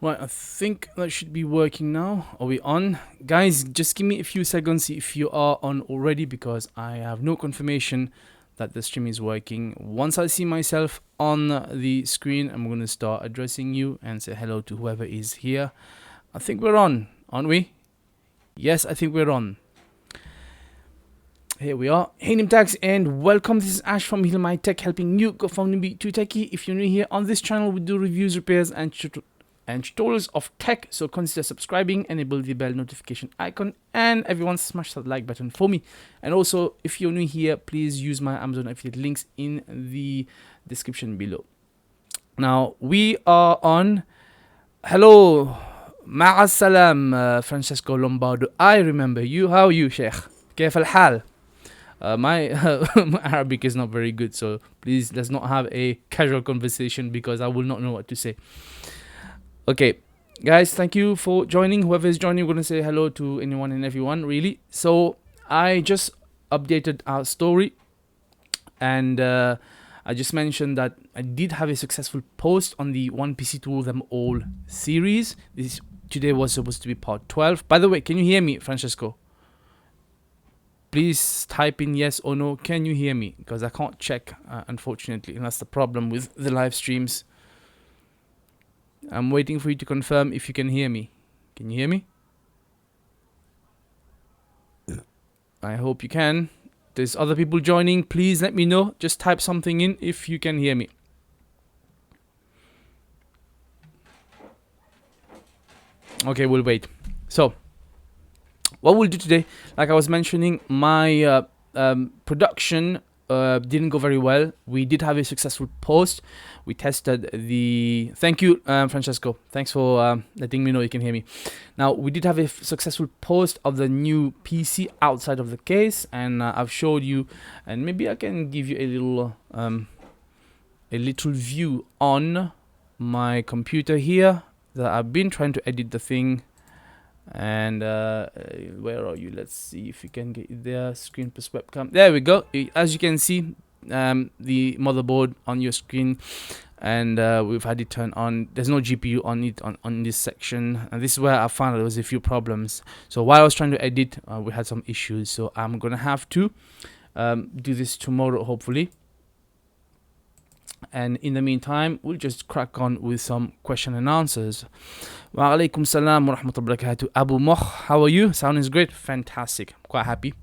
Right, I think that should be working now. Are we on? Guys, just give me a few seconds if you are on already, because I have no confirmation that the stream is working. Once I see myself on the screen, I'm going to start addressing you and say hello to whoever is here. I think we're on, aren't we? Yes, I think we're on. Here we are. Hey NVMe and welcome. This is Ash from HealMyTech, helping you go from newbie to techie. If you're new here on this channel, we do reviews, repairs, and tutorials of tech, so consider subscribing, enable the bell notification icon, and everyone smash that like button for me. And also, if you're new here, please use my Amazon affiliate links in the description below. Now we are on. Hello, ma'assalam, Francesco Lombardo. I remember you. How are you, Sheikh? كيف الحال? My Arabic is not very good, so please let's not have a casual conversation because I will not know what to say. Okay, guys, thank you for joining. Whoever is joining, we're going to say hello to anyone and everyone, really. So I just updated our story, and I just mentioned that I did have a successful post on the One PC to Rule Them All series. Today was supposed to be part 12. By the way, can you hear me, Francesco? Please type in yes or no. Can you hear me? Because I can't check, unfortunately, and that's the problem with the live streams. I'm waiting for you to confirm if you can hear me. Can you hear me? I hope you can. There's other people joining. Please let me know. Just type something in if you can hear me. Okay, we'll wait. So, what we'll do today, like I was mentioning, my production didn't go very well. We did have a successful post. We tested the... Thank you, Francesco. Thanks for letting me know you can hear me. Now, we did have a successful post of the new PC outside of the case, and I've showed you, and maybe I can give you a little view on my computer here that I've been trying to edit the thing. And where are you? Let's see if you can get it there. Screen plus webcam. There we go. As you can see, the motherboard on your screen, and we've had it turned on. There's no GPU on it on this section, and this is where I found there was a few problems. So while I was trying to edit, we had some issues. So I'm gonna have to do this tomorrow, hopefully. And in the meantime, we'll just crack on with some question and answers. Wa alaikum salam wa rahmatullahi wa barakatuh. Abu Moh, how are you? Sound is great. Fantastic. I'm quite happy.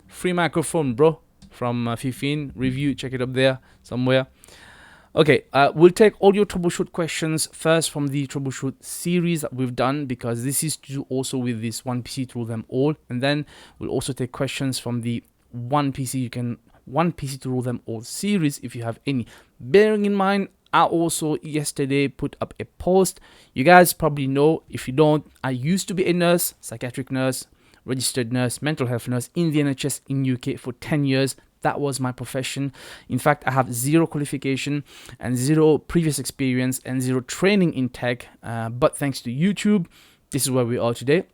Free microphone, bro, from Fifine review. Check it up there somewhere. Okay, we'll take all your troubleshoot questions first from the troubleshoot series that we've done, because this is to do also with this One PC to Rule Them All. And then we'll also take questions from the One PC to Rule Them All series if you have any. Bearing in mind, I also yesterday put up a post. You guys probably know. If you don't, I used to be a nurse, psychiatric nurse, registered nurse, mental health nurse in the NHS in UK for 10 years. That was my profession. In fact, I have 0 qualification and 0 previous experience and 0 training in tech. But thanks to YouTube, this is where we are today.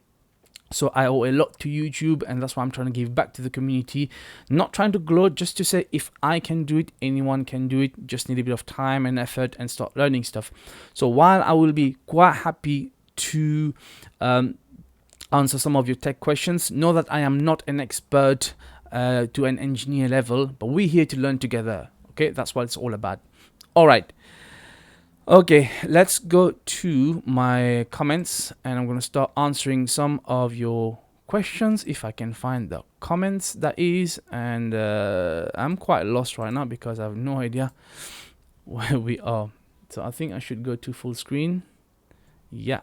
So I owe a lot to YouTube, and that's why I'm trying to give back to the community. Not trying to gloat, just to say if I can do it, anyone can do it. Just need a bit of time and effort and start learning stuff. So while I will be quite happy to answer some of your tech questions, know that I am not an expert to an engineer level, but we're here to learn together. Okay, that's what it's all about. All right. Okay, let's go to my comments, and I'm going to start answering some of your questions if I can find the comments, that is. And I'm quite lost right now because I have no idea where we are. So I think I should go to full screen. Yeah,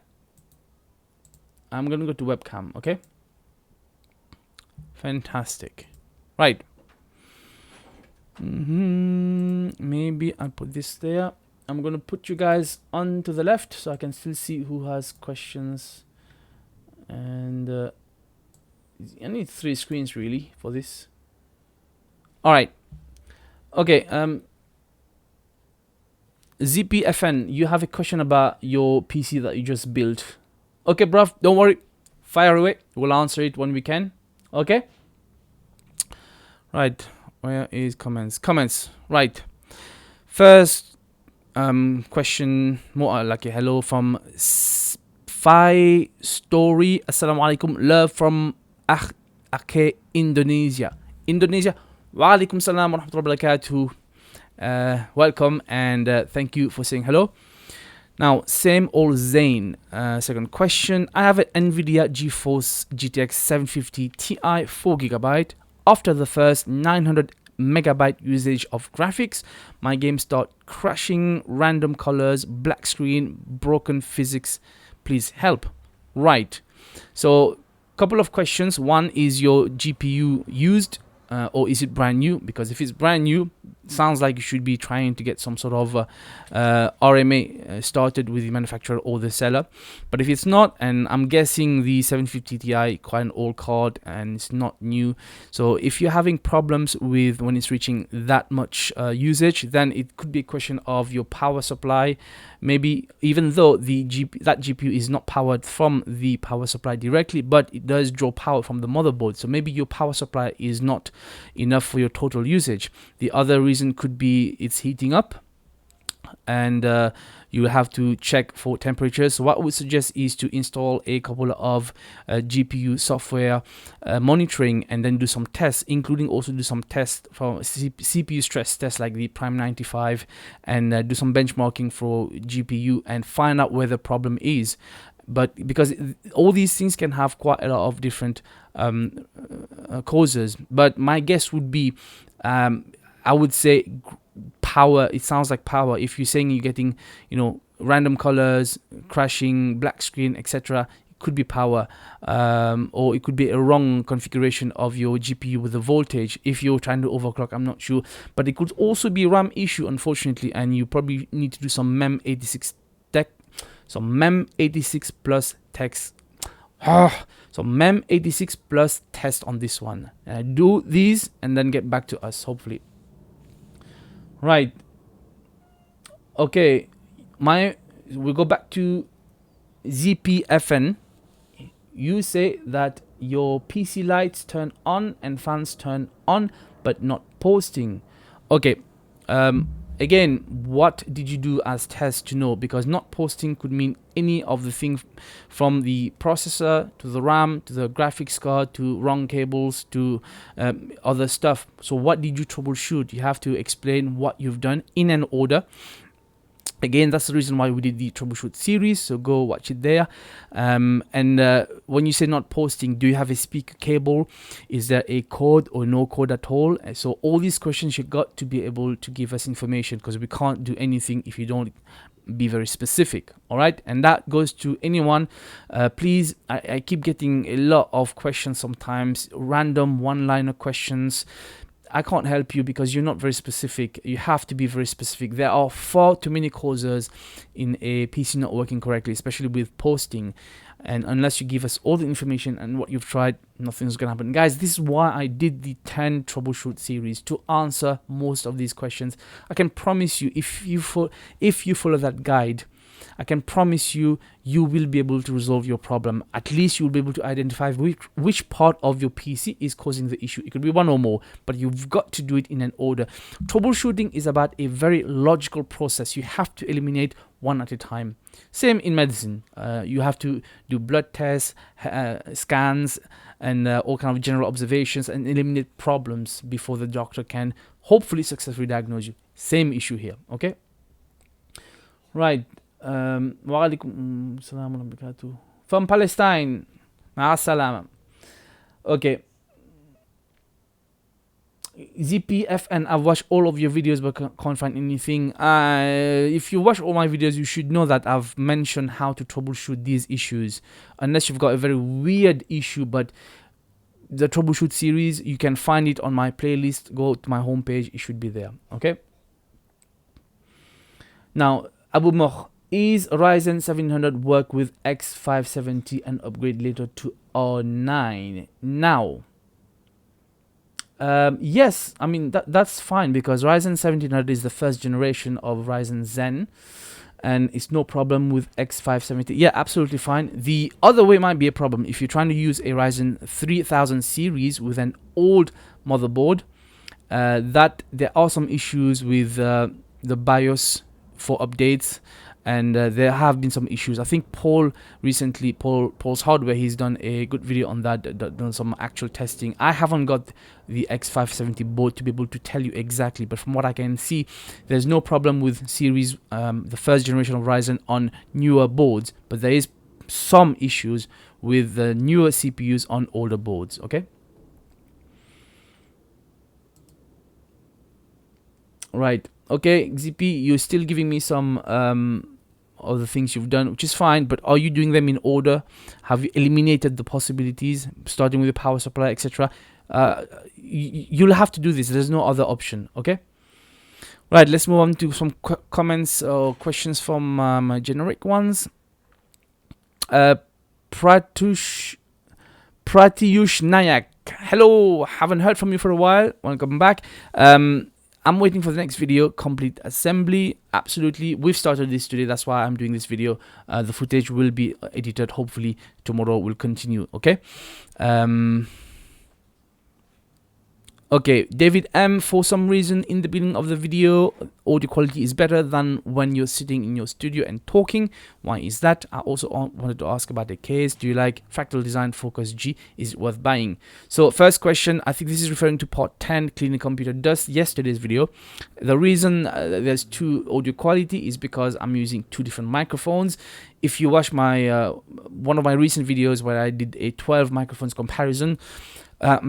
I'm going to go to webcam. Okay, fantastic. Right. Maybe I'll put this there. I'm going to put you guys on to the left so I can still see who has questions. And I need 3 screens really for this. All right. Okay. ZPFN, you have a question about your PC that you just built. Okay, bruv, don't worry. Fire away. We'll answer it when we can. Okay. Right. Where is comments? Comments. Right. First, question more like a hello from Fi Story. Assalamu alaikum. Love from Aceh, Indonesia. Wa alaikum salam wa rahmatullahi wa barakatuh. Welcome and thank you for saying hello. Now, same old Zane. Second question. I have an NVIDIA GeForce GTX 750 Ti 4GB. After the first 900 megabyte usage of graphics, my game start crashing, random colors, black screen, broken physics. Please help. Right. So, couple of questions. One, is your GPU used or is it brand new? Because if it's brand new, sounds like you should be trying to get some sort of RMA started with the manufacturer or the seller. But if it's not, and I'm guessing the 750 Ti quite an old card and it's not new, so if you're having problems with when it's reaching that much usage, then it could be a question of your power supply. Maybe even though that GPU is not powered from the power supply directly, but it does draw power from the motherboard, so maybe your power supply is not enough for your total usage. The other reason could be it's heating up, and you have to check for temperatures. So what I would suggest is to install a couple of GPU software monitoring, and then do some tests, including also do some tests for CPU stress tests like the Prime 95, and do some benchmarking for GPU and find out where the problem is. But because all these things can have quite a lot of different causes, but my guess would be I would say power. It sounds like power. If you're saying you're getting, random colors, crashing, black screen, etc., it could be power, or it could be a wrong configuration of your GPU with the voltage. If you're trying to overclock, I'm not sure, but it could also be RAM issue, unfortunately, and you probably need to do some MEM86 tech, some MEM86 plus text. So MEM86 plus test on this one. Do these and then get back to us, hopefully. Right. Okay. We'll go back to ZPFN. You say that your PC lights turn on and fans turn on, but not posting. Okay. Again, what did you do as test to know? Because not posting could mean any of the things from the processor to the RAM to the graphics card to wrong cables to other stuff. So what did you troubleshoot? You have to explain what you've done in an order. Again, that's the reason why we did the Troubleshoot series, so go watch it there. And when you say not posting, do you have a speaker cable? Is there a cord or no cord at all? So all these questions you got to be able to give us information, because we can't do anything if you don't be very specific. All right, and that goes to anyone. Please, I keep getting a lot of questions sometimes, random one-liner questions. I can't help you because you're not very specific. You have to be very specific. There are far too many causes in a PC not working correctly, especially with posting. And unless you give us all the information and what you've tried, nothing's gonna happen. Guys, this is why I did the 10 troubleshoot series, to answer most of these questions. I can promise you, if you follow that guide, I can promise you, you will be able to resolve your problem. At least you'll be able to identify which part of your PC is causing the issue. It could be one or more, but you've got to do it in an order. Troubleshooting is about a very logical process. You have to eliminate one at a time. Same in medicine. You have to do blood tests, scans, and all kind of general observations, and eliminate problems before the doctor can hopefully successfully diagnose you. Same issue here, okay? Right. Wa alaikum salam wa barakatuh. From Palestine. Ma'a salama. Okay. ZPFN, I've watched all of your videos but can't find anything. If you watch all my videos, you should know that I've mentioned how to troubleshoot these issues. Unless you've got a very weird issue, but the troubleshoot series, you can find it on my playlist. Go to my homepage, it should be there. Okay. Now, Abu Moh, is Ryzen 700 work with X570 and upgrade later to R9? Now, yes, I mean that's fine, because Ryzen 1700 is the first generation of Ryzen Zen, and it's no problem with X570. Yeah, absolutely fine. The other way might be a problem if you're trying to use a Ryzen 3000 series with an old motherboard. That there are some issues with the BIOS for updates, and there have been some issues. I think Paul recently, Paul's Hardware, he's done a good video on that, done some actual testing. I haven't got the X570 board to be able to tell you exactly, but from what I can see, there's no problem with series, the first generation of Ryzen on newer boards, but there is some issues with the newer CPUs on older boards. Okay. Right. Okay, XP, you're still giving me some of the things you've done, which is fine, but are you doing them in order? Have you eliminated the possibilities, starting with the power supply, etc.? You'll have to do this. There's no other option. Okay. Right. Let's move on to some comments or questions from my generic ones. Pratyush Nayak. Hello. Haven't heard from you for a while. Welcome back. I'm waiting for the next video, complete assembly. Absolutely, we've started this today. That's why I'm doing this video. The footage will be edited. Hopefully tomorrow will continue. Okay. Okay, David M, for some reason in the beginning of the video, audio quality is better than when you're sitting in your studio and talking. Why is that? I also wanted to ask about the case. Do you like Fractal Design Focus G? Is it worth buying? So first question, I think this is referring to part 10, cleaning computer dust, yesterday's video. The reason there's two audio quality is because I'm using two different microphones. If you watch my one of my recent videos where I did a 12 microphones comparison,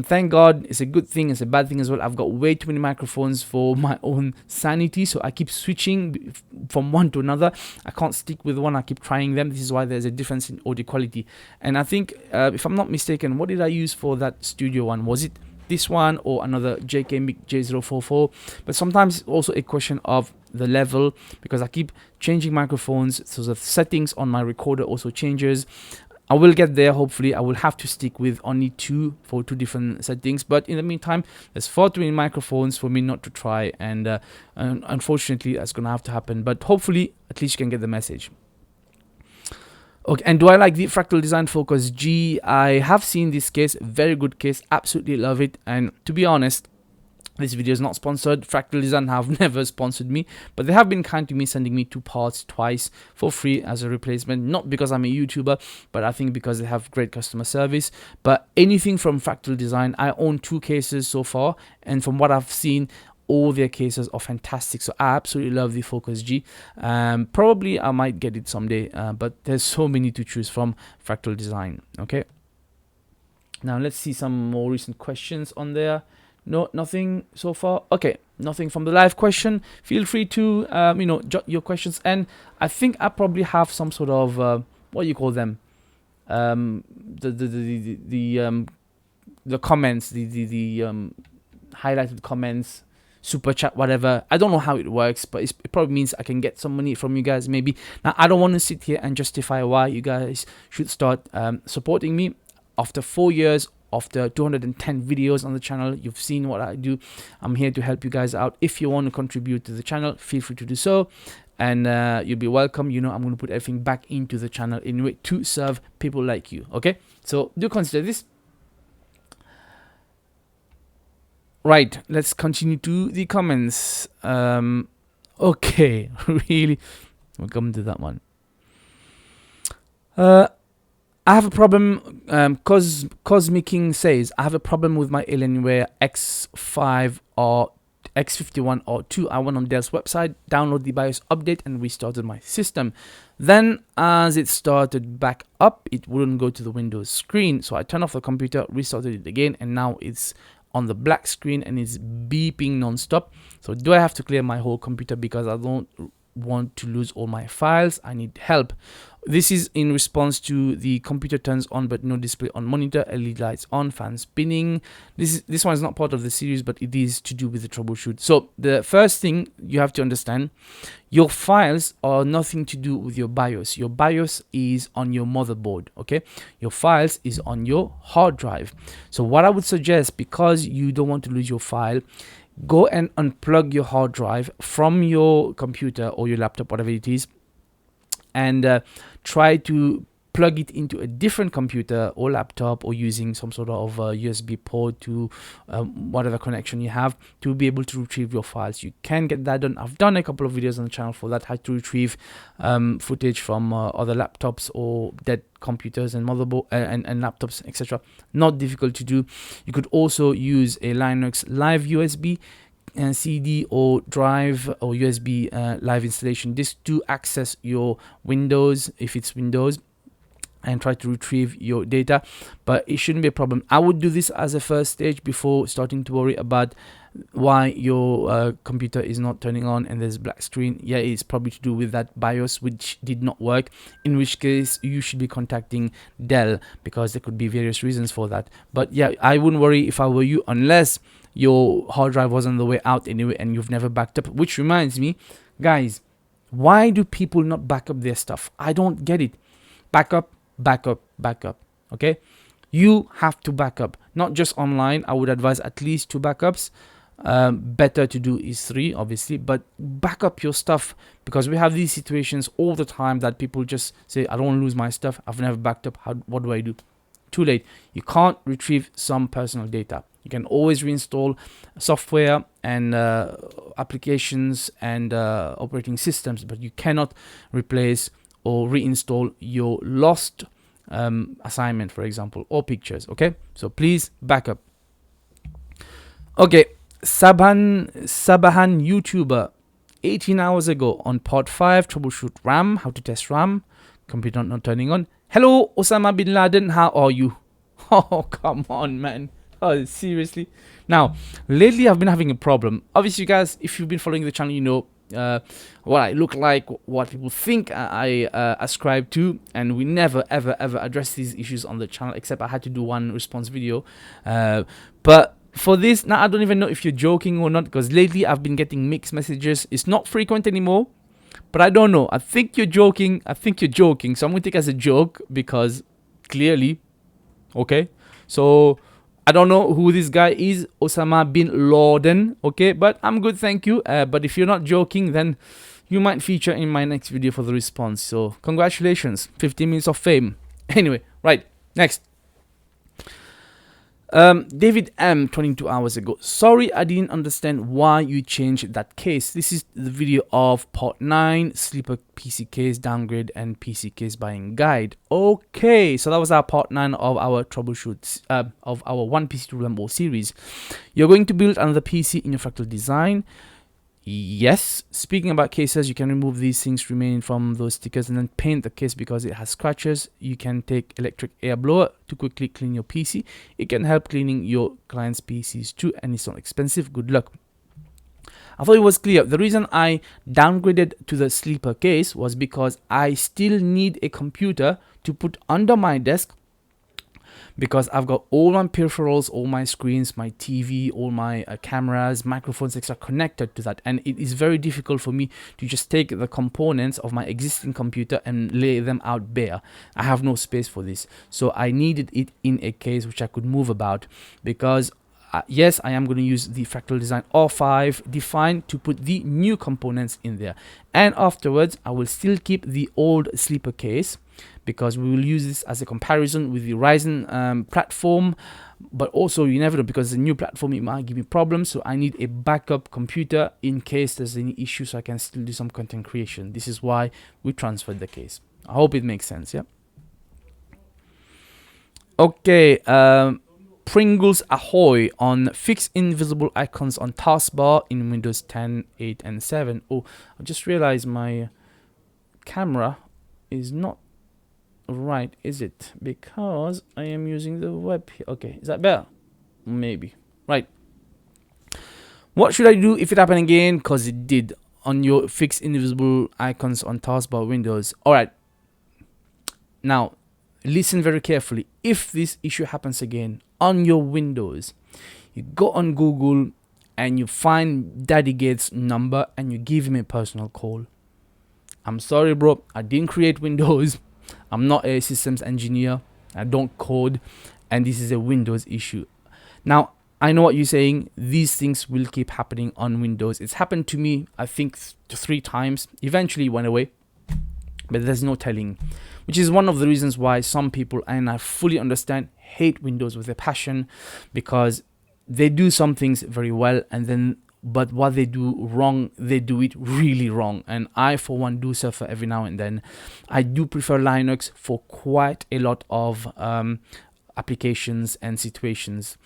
thank God, it's a good thing, it's a bad thing as well. I've got way too many microphones for my own sanity, so I keep switching from one to another. I can't stick with one, I keep trying them. This is why there's a difference in audio quality. And I think, if I'm not mistaken, what did I use for that studio one? Was it this one or another JK J044? But sometimes it's also a question of the level, because I keep changing microphones, so the settings on my recorder also changes. I will get there. Hopefully I will have to stick with only two for two different settings, but in the meantime there's far too many microphones for me not to try, and unfortunately that's gonna have to happen, but hopefully at least you can get the message. Okay, and do I like the Fractal Design Focus G? I have seen this case, very good case, absolutely love it. And to be honest, this video is not sponsored. Fractal Design have never sponsored me, but they have been kind to me, sending me two parts twice for free as a replacement. Not because I'm a YouTuber, but I think because they have great customer service. But anything from Fractal Design, I own two cases so far, and from what I've seen, all their cases are fantastic. So I absolutely love the Focus G. Probably I might get it someday, but there's so many to choose from Fractal Design. Okay. Now let's see some more recent questions on there. No, nothing so far. Okay, nothing from the live question. Feel free to jot your questions, and I think I probably have some sort of what do you call them? The comments, the highlighted comments, super chat, whatever. I don't know how it works, but it probably means I can get some money from you guys maybe. Now I don't want to sit here and justify why you guys should start supporting me. After 4 years, after 210 videos on the channel, you've seen what I do. I'm here to help you guys out. If you want to contribute to the channel, feel free to do so, and you'll be welcome. You know, I'm going to put everything back into the channel anyway to serve people like you. Okay, so do consider this. Right, let's continue to the comments. Okay, really, we'll come to that one. I have a problem, Cosmic King says, I have a problem with my Alienware X5 or X51 or 2. I went on Dell's website, download the BIOS update, and restarted my system. Then, as it started back up, it wouldn't go to the Windows screen. So I turned off the computer, restarted it again, and now it's on the black screen and it's beeping non-stop. So do I have to clear my whole computer because I don't want to lose all my files? I need help. This is in response to the computer turns on but no display on monitor, LED lights on, fan spinning. This one is not part of the series, but it is to do with the troubleshoot. So the first thing you have to understand, your files are nothing to do with your BIOS. Your BIOS is on your motherboard, okay? Your files is on your hard drive. So what I would suggest, because you don't want to lose your file, go and unplug your hard drive from your computer or your laptop, whatever it is, and try to plug it into a different computer or laptop, or using some sort of USB port to whatever connection you have, to be able to retrieve your files. You can get that done. I've done a couple of videos on the channel for that, how to retrieve footage from other laptops or dead computers and motherboard and laptops, etc. Not difficult to do. You could also use a Linux live USB and CD or drive or USB live installation disk to access your Windows, if it's Windows, and try to retrieve your data, but it shouldn't be a problem. I would do this as a first stage before starting to worry about why your computer is not turning on and there's black screen. Yeah, it's probably to do with that BIOS which did not work, in which case you should be contacting Dell, because there could be various reasons for that. But yeah, I wouldn't worry if I were you, unless your hard drive was on the way out anyway and you've never backed up. Which reminds me, guys, why do people not back up their stuff? I don't get it. Backup, backup, backup. Okay, you have to back up, not just online. I would advise at least 2 backups. Better to do is 3, obviously, but back up your stuff, because we have these situations all the time that people just say, I don't want to lose my stuff, I've never backed up, what do I do? Too late. You can't retrieve some personal data. You can always reinstall software and applications and operating systems, but you cannot replace or reinstall your lost assignment, for example, or pictures. Okay, so please back up. Okay, Sabahan YouTuber, 18 hours ago on part 5, troubleshoot RAM, how to test RAM, computer not turning on. Hello, Osama bin Laden, how are you? Oh, come on, man. Oh, seriously? Now, lately I've been having a problem. Obviously, you guys, if you've been following the channel, you know what I look like, what people think I ascribe to, and we never, ever, ever address these issues on the channel, except I had to do one response video. But for this, now I don't even know if you're joking or not, because lately I've been getting mixed messages. It's not frequent anymore, but I don't know. I think you're joking. So I'm going to take it as a joke, because clearly, okay, so I don't know who this guy is, Osama bin Laden, okay, but I'm good, thank you. But if you're not joking, then you might feature in my next video for the response. So congratulations, 15 minutes of fame. Anyway, right, next. David M, 22 hours ago. Sorry, I didn't understand why you changed that case. This is the video of part 9, sleeper PC case downgrade and PC case buying guide. Okay, so that was our part 9 of our troubleshoots of our one PC to remember series. You're going to build another PC in your fractal design. Yes, speaking about cases, you can remove these things remaining from those stickers and then paint the case because it has scratches. You can take electric air blower to quickly clean your PC. It can help cleaning your client's PCs too, and it's not expensive. Good luck. I thought it was clear. The reason I downgraded to the sleeper case was because I still need a computer to put under my desk, because I've got all my peripherals, all my screens, my TV, all my cameras, microphones, etc. connected to that, and it is very difficult for me to just take the components of my existing computer and lay them out bare. I have no space for this, so I needed it in a case which I could move about, because yes, I am going to use the Fractal Design R5 Define to put the new components in there, and afterwards I will still keep the old sleeper case, because we will use this as a comparison with the Ryzen platform. But also, you never know, because the new platform, it might give me problems, so I need a backup computer in case there's any issue, so I can still do some content creation. This is why we transferred the case. I hope it makes sense. Yeah. Okay, Pringles Ahoy on fix invisible icons on taskbar in Windows 10, 8 and 7. Oh, I just realized my camera is not right, is it? Because I am using the web here. Okay, is that better? Maybe. Right. What should I do if it happened again? Because it did on your fix invisible icons on taskbar Windows. Alright. Now, listen very carefully. If this issue happens again on your Windows, you go on Google and you find Daddy Gates' number and you give him a personal call. I'm sorry, bro. I didn't create Windows. I'm not a systems engineer. I don't code, and this is a Windows issue. Now, I know what you're saying. These things will keep happening on Windows. It's happened to me, I think, 3 times. Eventually, it went away. but there's no telling, which is one of the reasons why some people, and I fully understand, hate Windows with a passion, because they do some things very well, and then but what they do wrong, they do it really wrong. And I, for one, do suffer every now and then. I do prefer Linux for quite a lot of applications and situations,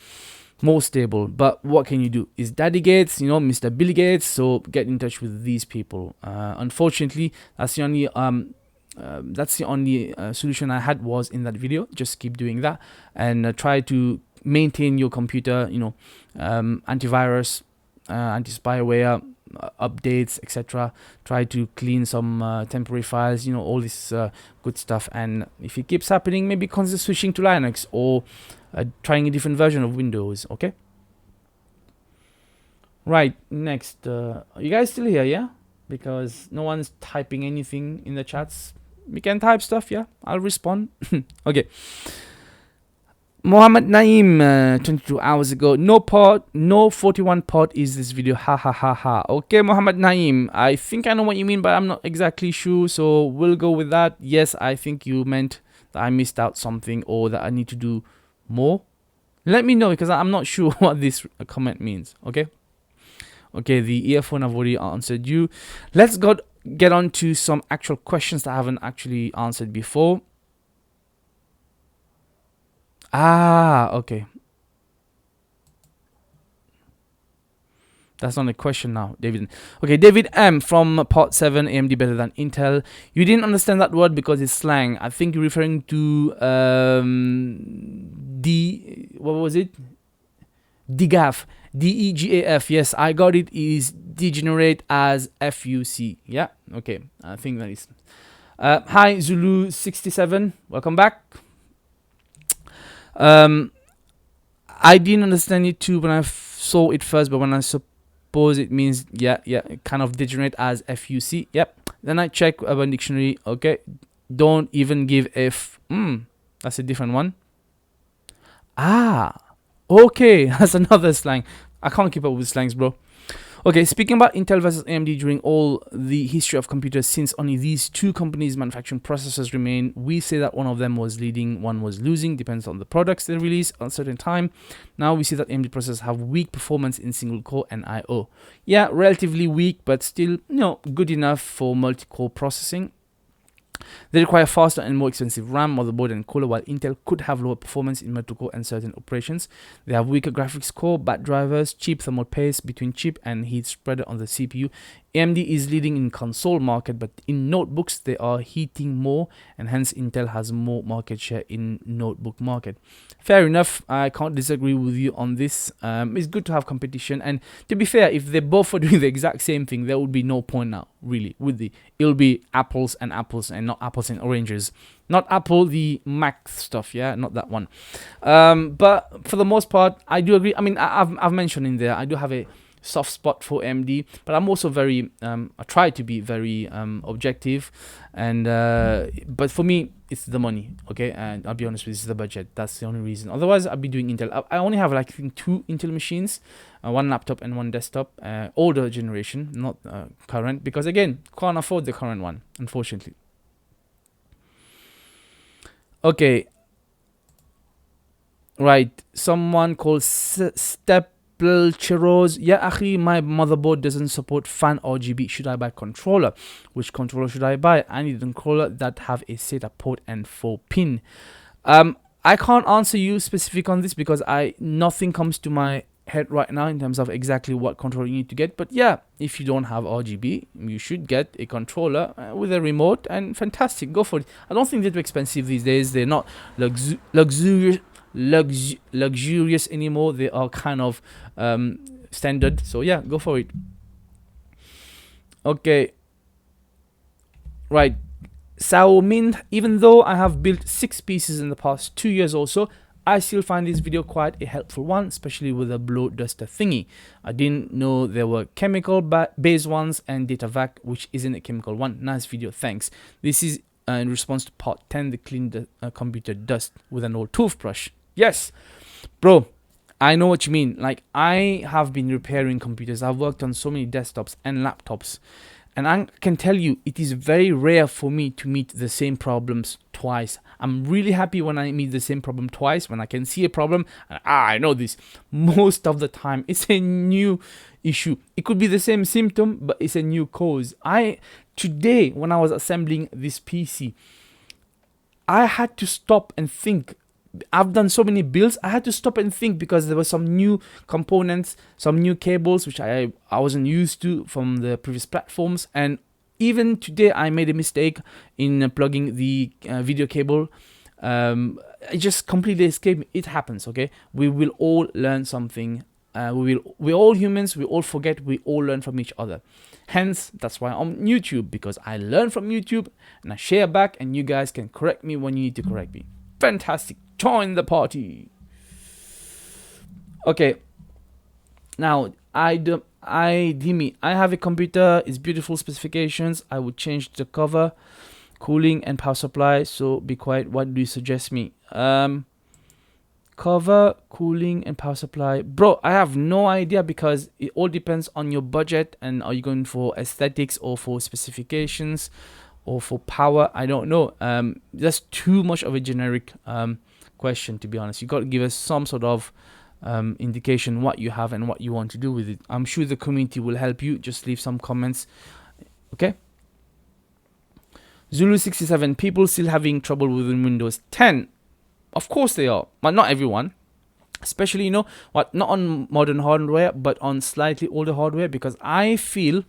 more stable. But what can you do? Is Daddy Gates, you know, Mr. Bill Gates? So get in touch with these people. Unfortunately, that's the only solution I had was in that video. Just keep doing that and try to maintain your computer, you know, antivirus, anti-spyware, updates, etc. Try to clean some temporary files, you know, all this good stuff. And if it keeps happening, maybe consider switching to Linux or trying a different version of Windows. Okay, right, next, you guys still here? Yeah, because no one's typing anything in the chats. We can type stuff, yeah, I'll respond. Okay, Mohammed Naim, 22 hours ago. No pod, no 41 pod is this video. Ha ha ha ha. Okay, Mohammed Naim, I think I know what you mean, but I'm not exactly sure. So we'll go with that. Yes, I think you meant that I missed out something or that I need to do more. Let me know, because I'm not sure what this comment means. Okay. Okay, the earphone I've already answered you. Let's get on to some actual questions that I haven't actually answered before. Ah, okay. That's not a question now, David. Okay, David M from Part 7, AMD better than Intel. You didn't understand that word because it's slang. I think you're referring to what was it? DGAF. DEGAF. Yes, I got it. Is degenerate as FUC. Yeah, okay. I think that is. Hi, Zulu67. Welcome back. I didn't understand it too when I saw it first, but when I suppose it means kind of degenerate as FUC. Yep. Then I check Urban Dictionary. Okay, don't even give F. That's a different one. Ah, okay, that's another slang. I can't keep up with slangs, bro. Okay, speaking about Intel versus AMD during all the history of computers, since only these two companies manufacturing processors remain, we say that one of them was leading, one was losing, depends on the products they release at a certain time. Now we see that AMD processors have weak performance in single core and I/O. Yeah, relatively weak, but still, you know, good enough for multi-core processing. They require faster and more expensive RAM, motherboard, and cooler, while Intel could have lower performance in multi-core and certain operations. They have weaker graphics core, bad drivers, cheap thermal paste between chip and heat spreader on the CPU. AMD is leading in console market, but in notebooks they are heating more, and hence Intel has more market share in notebook market. Fair enough, I can't disagree with you on this. It's good to have competition, and to be fair, if they both are doing the exact same thing, there would be no point now, really. It'll be apples and not apples and oranges. Not Apple, the Mac stuff, yeah, not that one. But for the most part, I do agree. I mean, I've mentioned in there, I do have a soft spot for AMD, but I'm also very I try to be very objective, and but for me it's the money, okay, and I'll be honest with you, it's the budget. That's the only reason. Otherwise I'd be doing Intel. I only have like, I think, 2 Intel machines, one laptop and one desktop, older generation, not current, because again, can't afford the current one, unfortunately. Okay, right, someone called Step Cheros. Yeah, akhi, my motherboard doesn't support fan RGB. Should I buy controller? Which controller should I buy? I need a controller that have a SATA port and 4 pin. I can't answer you specific on this because nothing comes to my head right now in terms of exactly what controller you need to get. But yeah, if you don't have RGB, you should get a controller with a remote, and fantastic, go for it. I don't think they're too expensive these days. They're not luxurious anymore. They are kind of standard, so yeah, go for it. Okay, right, Xiaomin, even though I have built 6 pieces in the past 2 years or so, I still find this video quite a helpful one, especially with the blow duster thingy. I didn't know there were chemical based ones and data vac, which isn't a chemical one. Nice video, thanks. This is in response to part 10, the clean the computer dust with an old toothbrush. Yes, bro, I know what you mean. Like, I have been repairing computers. I've worked on so many desktops and laptops, And I can tell you, it is very rare for me to meet the same problems twice. I'm really happy when I meet the same problem twice, when I can see a problem and I know this. Most of the time, it's a new issue. It could be the same symptom, but it's a new cause. Today, when I was assembling this PC, I had to stop and think. I've done so many builds, I had to stop and think because there were some new components, some new cables which I wasn't used to from the previous platforms. And even today I made a mistake in plugging the video cable. It just completely escaped me. It happens, okay? We will all learn something. We're all humans, we all forget, we all learn from each other. Hence, that's why I'm on YouTube, because I learn from YouTube and I share back, and you guys can correct me when you need to correct me. Fantastic. Join the party. Okay. Now, Dimi, I have a computer. It's beautiful specifications. I would change the cover, cooling, and power supply. So be quiet. What do you suggest me? Cover, cooling, and power supply. Bro, I have no idea, because it all depends on your budget. And are you going for aesthetics or for specifications or for power? I don't know. That's too much of a generic question, to be honest. You got to give us some sort of indication what you have and what you want to do with it. I'm sure the community will help you. Just leave some comments. Okay. Zulu 67, people still having trouble with Windows 10. Of course they are, but not everyone. Especially, not on modern hardware, but on slightly older hardware, because I feel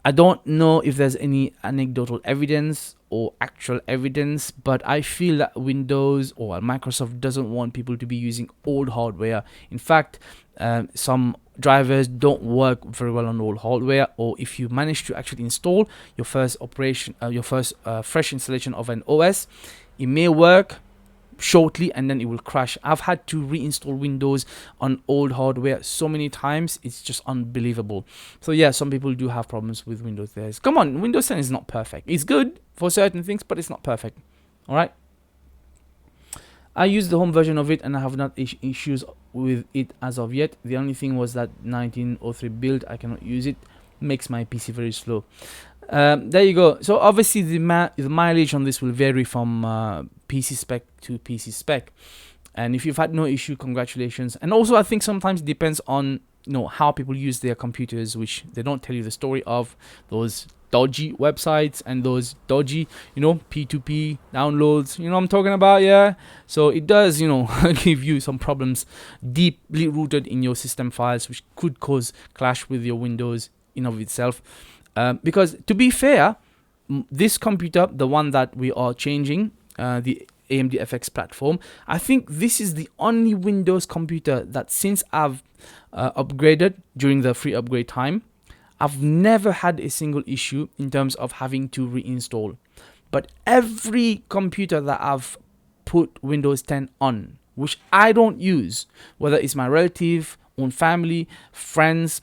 I don't know if there's any anecdotal evidence or actual evidence, but I feel that Windows or Microsoft doesn't want people to be using old hardware. In fact, some drivers don't work very well on old hardware, or if you manage to actually install your first fresh installation of an OS, it may work shortly and then it will crash. I've had to reinstall Windows on old hardware so many times, it's just unbelievable. So yeah, some people do have problems with Windows 10. Come on, Windows 10 is not perfect. It's good for certain things, but it's not perfect. All right, I use the home version of it and I have not issues with it as of yet. The only thing was that 1903 build, I cannot use it, makes my PC very slow. There you go. So obviously the mileage on this will vary from PC spec to PC spec, and if you've had no issue, congratulations. And also I think sometimes it depends on how people use their computers, which they don't tell you the story of those dodgy websites and those dodgy P2P downloads, what I'm talking about. Yeah, so it does give you some problems deeply rooted in your system files, which could cause clash with your Windows in of itself. Because to be fair, this computer, the one that we are changing, the AMD FX platform, I think this is the only Windows computer that since I've upgraded during the free upgrade time, I've never had a single issue in terms of having to reinstall. But every computer that I've put Windows 10 on, which I don't use, whether it's my relative, own family, friends,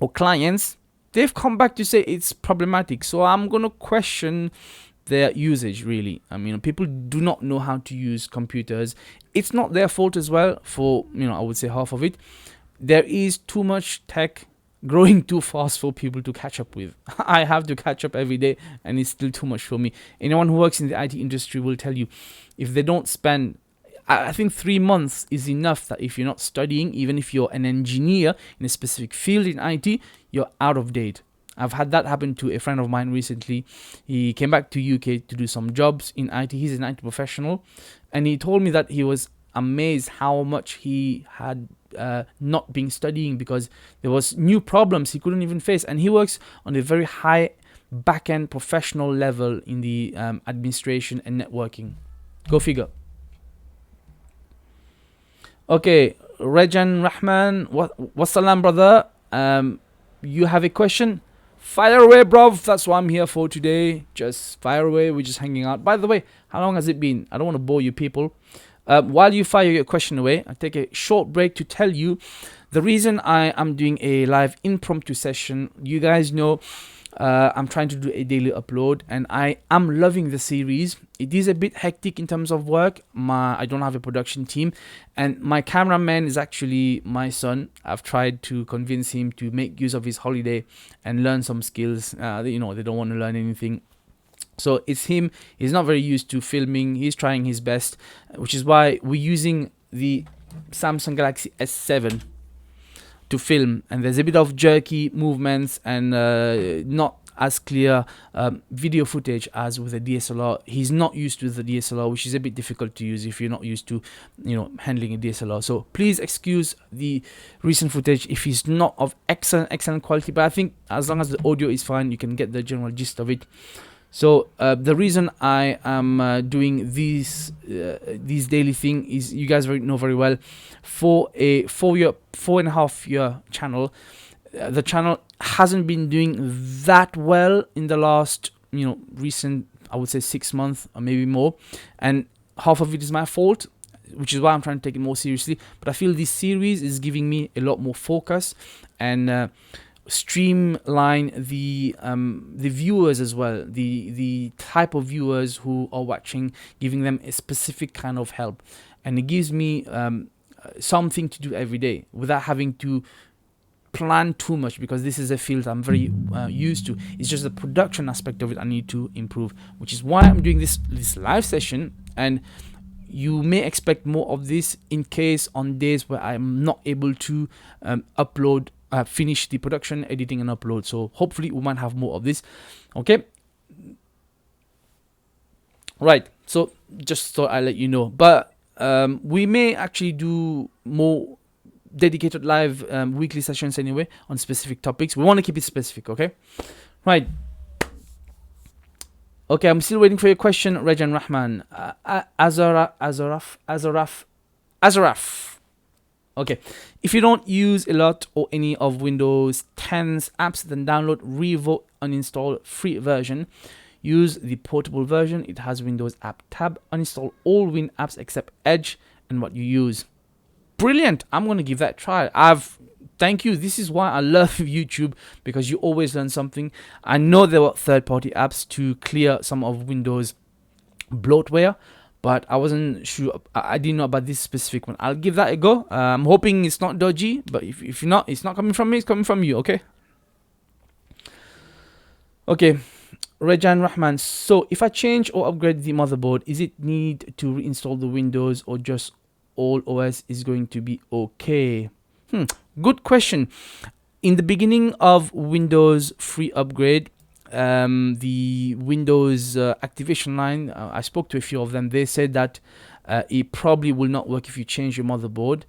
or clients, they've come back to say it's problematic. So I'm going to question their usage, really. I mean, people do not know how to use computers. It's not their fault as well for, I would say half of it. There is too much tech growing too fast for people to catch up with. I have to catch up every day and it's still too much for me. Anyone who works in the IT industry will tell you, if they don't spend, I think 3 months is enough, that if you're not studying, even if you're an engineer in a specific field in IT, you're out of date. I've had that happen to a friend of mine recently. He came back to UK to do some jobs in IT. He's an IT professional, and he told me that he was amazed how much he had not been studying, because there was new problems he couldn't even face, and he works on a very high back-end professional level in the administration and networking. Go figure. Okay, Rejan Rahman, what's salam, brother? You have a question? Fire away, bro. That's what I'm here for today. Just fire away. We're just hanging out. By the way, how long has it been? I don't want to bore you people. While you fire your question away, I'll take a short break to tell you the reason I am doing a live impromptu session. You guys know I'm trying to do a daily upload, and I am loving the series. It is a bit hectic in terms of work. I don't have a production team, and my cameraman is actually my son. I've tried to convince him to make use of his holiday and learn some skills. They don't want to learn anything. So it's him. He's not very used to filming. He's trying his best, which is why we're using the Samsung Galaxy S7 to film, and there's a bit of jerky movements and not as clear video footage as with a DSLR. He's not used to the DSLR, which is a bit difficult to use if you're not used to handling a DSLR. So please excuse the recent footage if it's not of excellent quality, but I think as long as the audio is fine, you can get the general gist of it. So the reason I am doing these daily thing is, you guys know very well, for a 4.5 year channel, the channel hasn't been doing that well in the last recent, I would say 6 months or maybe more, and half of it is my fault, which is why I'm trying to take it more seriously. But I feel this series is giving me a lot more focus and streamline the viewers as well, the type of viewers who are watching, giving them a specific kind of help, and it gives me something to do every day without having to plan too much, because this is a field I'm very used to. It's just the production aspect of it I need to improve, which is why I'm doing this live session. And you may expect more of this in case on days where I'm not able to upload, finish the production, editing and upload. So hopefully we might have more of this. Okay, right, so just thought I'd let you know. But we may actually do more dedicated live weekly sessions anyway on specific topics. We want to keep it specific. Okay, right. Okay, I'm still waiting for your question, Rejan Rahman. Azaraf. Okay, if you don't use a lot or any of Windows 10's apps, then download, revoke, uninstall free version. Use the portable version. It has Windows app tab. Uninstall all Win apps except Edge and what you use. Brilliant. I'm going to give that a try. Thank you. This is why I love YouTube, because you always learn something. I know there were third-party apps to clear some of Windows bloatware, but I wasn't sure. I didn't know about this specific one. I'll give that a go. I'm hoping it's not dodgy, but if not, it's not coming from me, it's coming from you. Okay. Okay, Rejan Rahman. So if I change or upgrade the motherboard, is it need to reinstall the Windows, or just all OS is going to be okay? Good question. In the beginning of Windows free upgrade, the Windows activation line, I spoke to a few of them. They said that it probably will not work if you change your motherboard.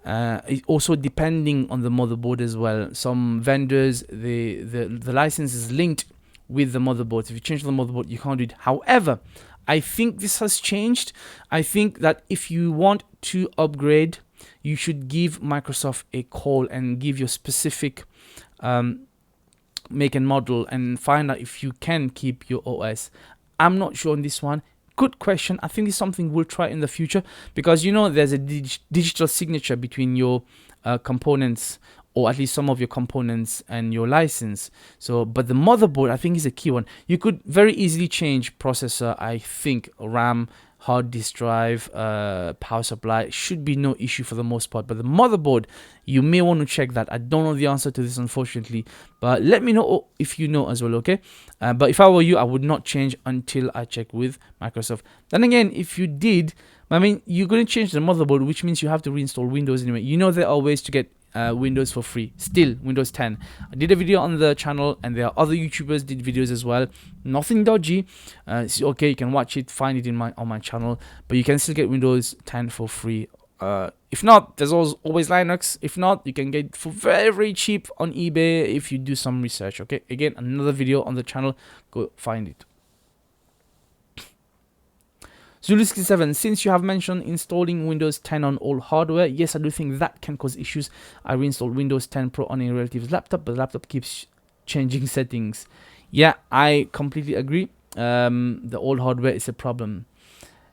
It also depending on the motherboard as well. Some vendors, the license is linked with the motherboard. If you change the motherboard, you can't do it. However, I think this has changed. I think that if you want to upgrade, you should give Microsoft a call and give your specific make and model and find out if you can keep your OS. I'm not sure on this one. Good question. I think it's something we'll try in the future, because there's a digital signature between your components, or at least some of your components, and your license. So, but the motherboard, I think, is a key one. You could very easily change processor, I think, RAM, hard disk drive, power supply. Should be no issue for the most part. But the motherboard, you may want to check that. I don't know the answer to this, unfortunately, but let me know if you know as well. Okay, but if I were you, I would not change until I check with Microsoft. Then again, if you did, I mean, you're going to change the motherboard, which means you have to reinstall Windows anyway. There are ways to get Windows for free. Still, Windows 10. I did a video on the channel, and there are other YouTubers did videos as well. Nothing dodgy. It's okay. You can watch it, find it on my channel, but you can still get Windows 10 for free. If not, there's always Linux. If not, you can get it for very, very cheap on eBay if you do some research. Okay. Again, another video on the channel. Go find it. Zuluski7, since you have mentioned installing Windows 10 on all hardware, yes, I do think that can cause issues. I reinstalled Windows 10 Pro on a relative's laptop, but the laptop keeps changing settings. Yeah, I completely agree. The old hardware is a problem.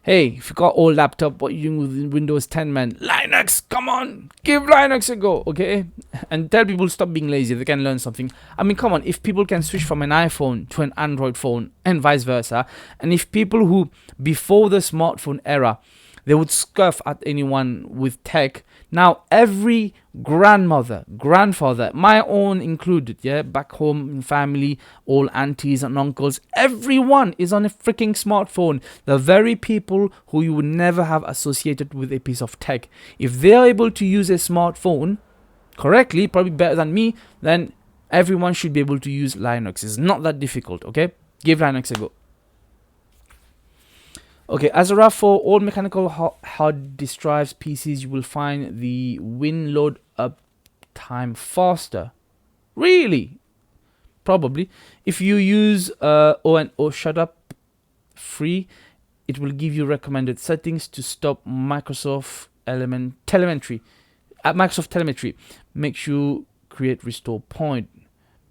Hey, if you got old laptop, what you doing with Windows 10, man? Linux, come on, give Linux a go, okay? And tell people stop being lazy. They can learn something. I mean, come on, if people can switch from an iPhone to an Android phone and vice versa, and if people who before the smartphone era, they would scoff at anyone with tech. Now every grandmother, grandfather, my own included, yeah, back home in family, all aunties and uncles, everyone is on a freaking smartphone. The very people who you would never have associated with a piece of tech, if they are able to use a smartphone correctly, probably better than me, then everyone should be able to use Linux. It's not that difficult, okay? Give Linux a go. Okay, as a wrap, for all mechanical hard disk drives PCs, you will find the win load up time faster. Really? Probably. If you use O shut up free, it will give you recommended settings to stop Microsoft telemetry. Microsoft telemetry makes you create restore point.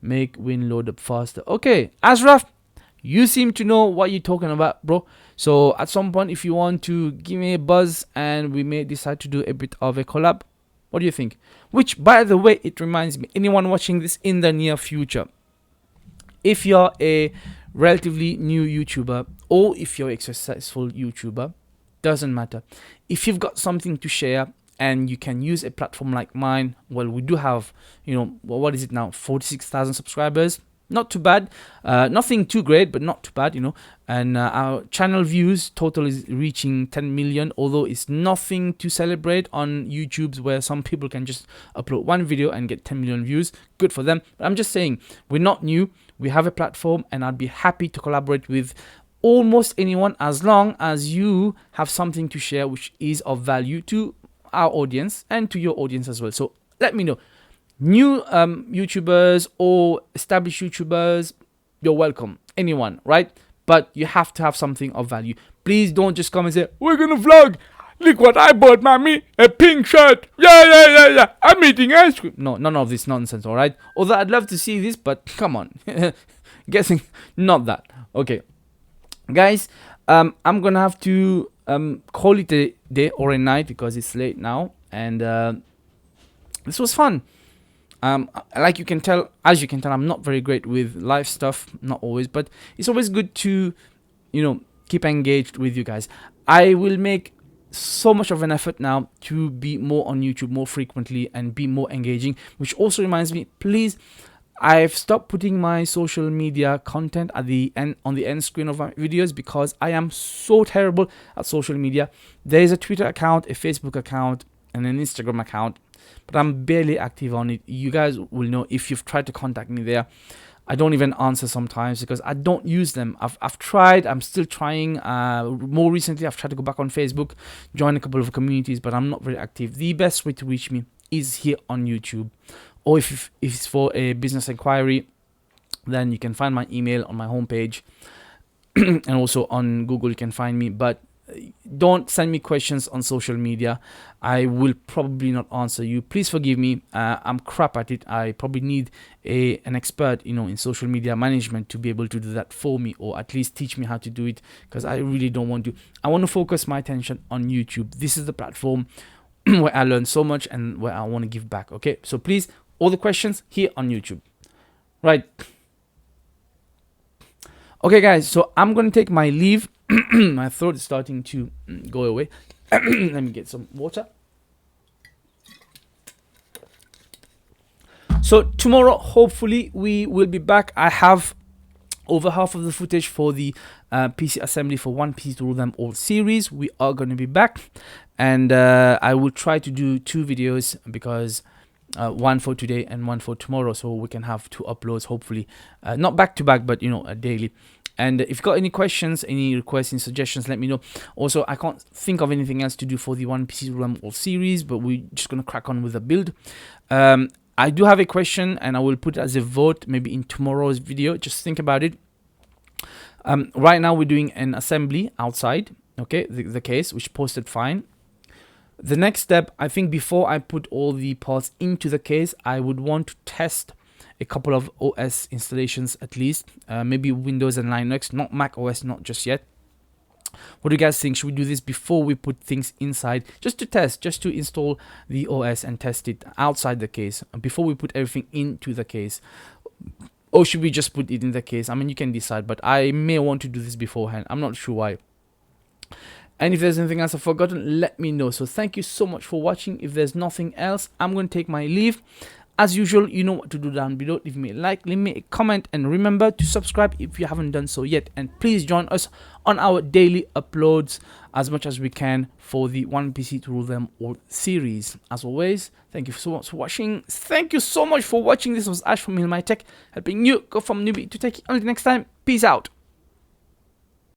Make win load up faster. Okay, Ashraf, you seem to know what you're talking about, bro. So at some point, if you want to give me a buzz and we may decide to do a bit of a collab, what do you think? Which, by the way, it reminds me, anyone watching this in the near future, if you're a relatively new YouTuber or if you're a successful YouTuber, doesn't matter. If you've got something to share and you can use a platform like mine, well, we do have, you know, what is it now? 46,000 subscribers. Not too bad, nothing too great, but not too bad, you know. And our channel views total is reaching 10 million, although it's nothing to celebrate on YouTube's, where some people can just upload one video and get 10 million views. Good for them. But I'm just saying, we're not new. We have a platform, and I'd be happy to collaborate with almost anyone as long as you have something to share which is of value to our audience and to your audience as well. So let me know. New YouTubers or established YouTubers, you're welcome. Anyone, right? But you have to have something of value. Please don't just come and say, we're gonna vlog. Look what I bought, mommy. A pink shirt. Yeah. I'm eating ice cream. No, none of this nonsense, all right? Although I'd love to see this, but come on. Guessing not that. Okay. Guys, I'm gonna have to call it a day or a night because it's late now. And this was fun. Like you can tell, as you can tell, I'm not very great with live stuff, not always, but it's always good to, you know, keep engaged with you guys. I will make so much of an effort now to be more on YouTube more frequently and be more engaging, which also reminds me, please, I've stopped putting my social media content at the end, on the end screen of my videos, because I am so terrible at social media. There is a Twitter account, a Facebook account, and an Instagram account, but I'm barely active on it. You guys will know if you've tried to contact me there. I don't even answer sometimes because I don't use them. I've tried, I'm still trying. More recently, I've tried to go back on Facebook, join a couple of communities, but I'm not very active. The best way to reach me is here on YouTube. Or if it's for a business inquiry, then you can find my email on my homepage. And also on Google, you can find me. But don't send me questions on social media. I will probably not answer you. Please forgive me. I'm crap at it. I probably need an expert, you know, in social media management to be able to do that for me, or at least teach me how to do it, because I really don't want to. I want to focus my attention on YouTube. This is the platform where I learn so much and where I want to give back. Okay, so please, all the questions here on YouTube. Right. Okay, guys, so I'm going to take my leave. My throat is starting to go away. Let me get some water. So tomorrow, hopefully, we will be back. I have over half of the footage for the PC assembly for One PC to Rule Them All series. We are going to be back. And I will try to do 2 videos, because one for today and one for tomorrow, so we can have 2 uploads, hopefully. Not back to back, but, you know, daily. And if you've got any questions, any requests, any suggestions, let me know. Also, I can't think of anything else to do for the One PC Rule Them All series, but we're just going to crack on with the build. I do have a question, and I will put it as a vote maybe in tomorrow's video. Just think about it. Right now, we're doing an assembly outside, okay, the case, which posted fine. The next step, I think before I put all the parts into the case, I would want to test a couple of OS installations at least, maybe Windows and Linux, not Mac OS, not just yet. What do you guys think? Should we do this before we put things inside, just to test, just to install the OS and test it outside the case before we put everything into the case? Or should we just put it in the case? I mean, you can decide, but I may want to do this beforehand. I'm not sure why. And if there's anything else I've forgotten, let me know. So thank you so much for watching. If there's nothing else, I'm going to take my leave. As usual, you know what to do down below. Leave me a like, leave me a comment, and remember to subscribe if you haven't done so yet. And please join us on our daily uploads as much as we can for the One PC to Rule Them All series. As always, thank you so much for watching. Thank you so much for watching. This was Ash from HealMyTech, helping you go from newbie to techie. Until next time, peace out.